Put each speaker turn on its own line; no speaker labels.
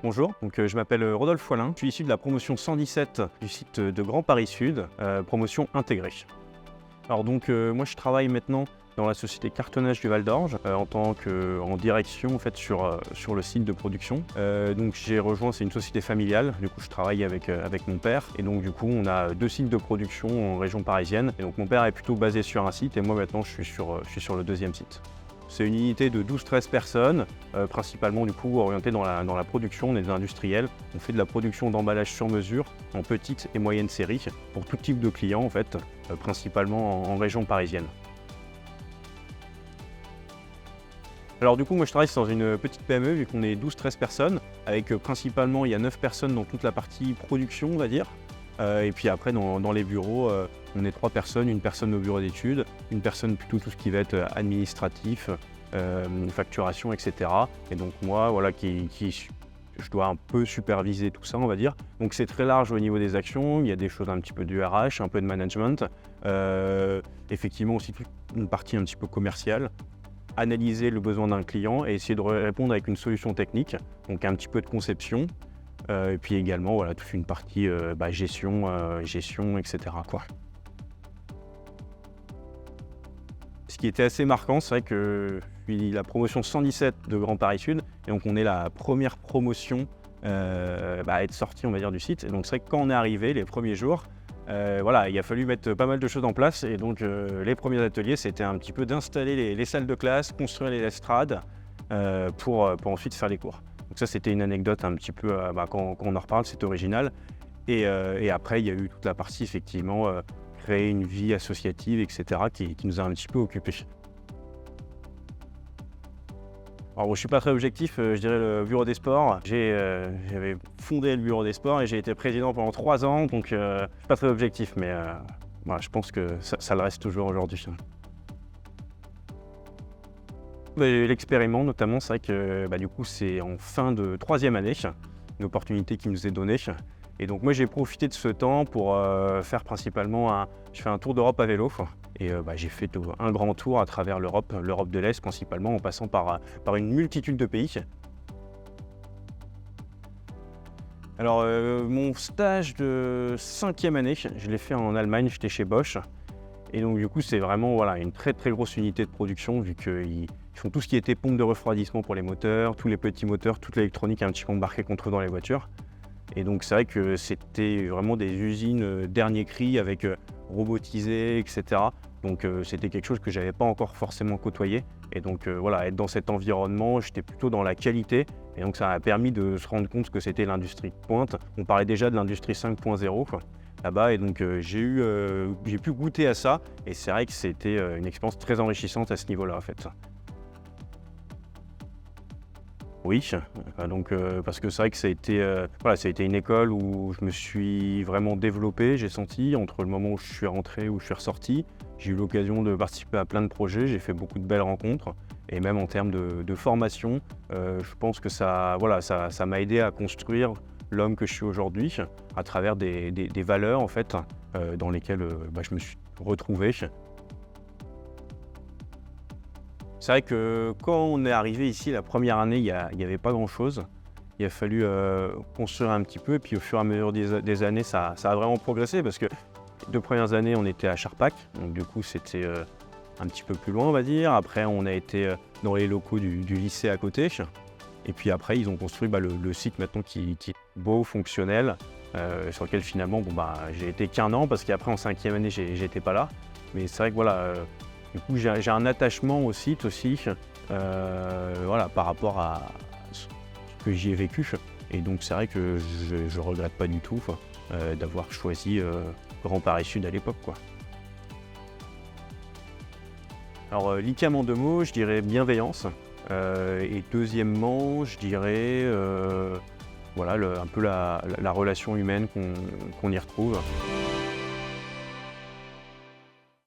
Bonjour, je m'appelle Rodolphe Foilin, je suis issu de la promotion 117 du site de Grand Paris Sud, promotion intégrée. Alors moi je travaille maintenant dans la société Cartonnage du Val d'Orge en direction en fait, sur le site de production. J'ai rejoint, c'est une société familiale, du coup je travaille avec mon père et donc du coup on a 2 sites de production en région parisienne et donc mon père est plutôt basé sur un site et moi maintenant je suis sur le 2e site. C'est une unité de 12-13 personnes, principalement du coup orientée dans la production. On est des industriels, on fait de la production d'emballage sur mesure en petite et moyenne série pour tout type de clients en fait, principalement en région parisienne. Alors du coup moi je travaille dans une petite PME vu qu'on est 12-13 personnes, avec principalement il y a 9 personnes dans toute la partie production on va dire. Et puis après dans les bureaux, on est 3 personnes, une personne au bureau d'études, une personne plutôt tout ce qui va être administratif, facturation, etc. Et donc moi, voilà, je dois un peu superviser tout ça, on va dire. Donc c'est très large au niveau des actions, il y a des choses un petit peu du RH, un peu de management, effectivement aussi toute une partie un petit peu commerciale, analyser le besoin d'un client et essayer de répondre avec une solution technique, donc un petit peu de conception. Et puis également voilà, toute une partie gestion, etc. quoi. Ce qui était assez marquant, c'est vrai que je suis la promotion 117 de Grand Paris Sud, et donc on est la première promotion à être sortie on va dire, du site. Et donc c'est vrai que quand on est arrivé les premiers jours, voilà, il a fallu mettre pas mal de choses en place. Et donc les premiers ateliers, c'était un petit peu d'installer les salles de classe, construire les estrades pour ensuite faire les cours. Donc ça, c'était une anecdote un petit peu, quand on en reparle, c'est original. Et après, il y a eu toute la partie, effectivement, créer une vie associative, etc., qui nous a un petit peu occupés. Alors, je ne suis pas très objectif, je dirais le bureau des sports. J'avais fondé le bureau des sports et j'ai été président pendant 3 ans, donc je ne suis pas très objectif, mais voilà, je pense que ça le reste toujours aujourd'hui. L'expériment notamment, c'est vrai que du coup c'est en fin de 3e année, une opportunité qui nous est donnée. Et donc moi j'ai profité de ce temps pour faire principalement je fais un tour d'Europe à vélo. Et j'ai fait un grand tour à travers l'Europe de l'Est principalement, en passant par une multitude de pays. Alors mon stage de 5e année, je l'ai fait en Allemagne, j'étais chez Bosch. Et donc du coup c'est vraiment voilà, une très très grosse unité de production vu qu'ils font tout ce qui était pompe de refroidissement pour les moteurs, tous les petits moteurs, toute l'électronique un petit peu embarquée contre eux dans les voitures. Et donc c'est vrai que c'était vraiment des usines dernier cri avec robotisées, etc. Donc c'était quelque chose que j'avais pas encore forcément côtoyé. Et donc voilà, être dans cet environnement, j'étais plutôt dans la qualité. Et donc ça m'a permis de se rendre compte que c'était l'industrie de pointe. On parlait déjà de l'industrie 5.0 là-bas. Et donc j'ai pu goûter à ça. Et c'est vrai que c'était une expérience très enrichissante à ce niveau-là en fait. Oui, parce que c'est vrai que ça a été une école où je me suis vraiment développé, j'ai senti, entre le moment où je suis rentré, où je suis ressorti. J'ai eu l'occasion de participer à plein de projets, j'ai fait beaucoup de belles rencontres. Et même en termes de formation, je pense que ça m'a aidé à construire l'homme que je suis aujourd'hui, à travers des valeurs en fait, dans lesquelles je me suis retrouvé. C'est vrai que quand on est arrivé ici la première année, il n'y avait pas grand-chose. Il a fallu construire un petit peu, et puis au fur et à mesure des années, ça a vraiment progressé parce que les 2 premières années, on était à Charpac, donc du coup c'était un petit peu plus loin, on va dire. Après, on a été dans les locaux du lycée à côté. Et puis après, ils ont construit le site maintenant qui est beau, fonctionnel, sur lequel finalement, j'ai été qu'1 an parce qu'après en 5e année, j'étais pas là. Mais c'est vrai que voilà. Du coup, j'ai un attachement au site aussi, par rapport à ce que j'y ai vécu. Et donc, c'est vrai que je regrette pas du tout d'avoir choisi Grand Paris Sud à l'époque, quoi. Alors, l'ICAM en 2 mots, je dirais bienveillance. Et deuxièmement, je dirais un peu la relation humaine qu'on y retrouve.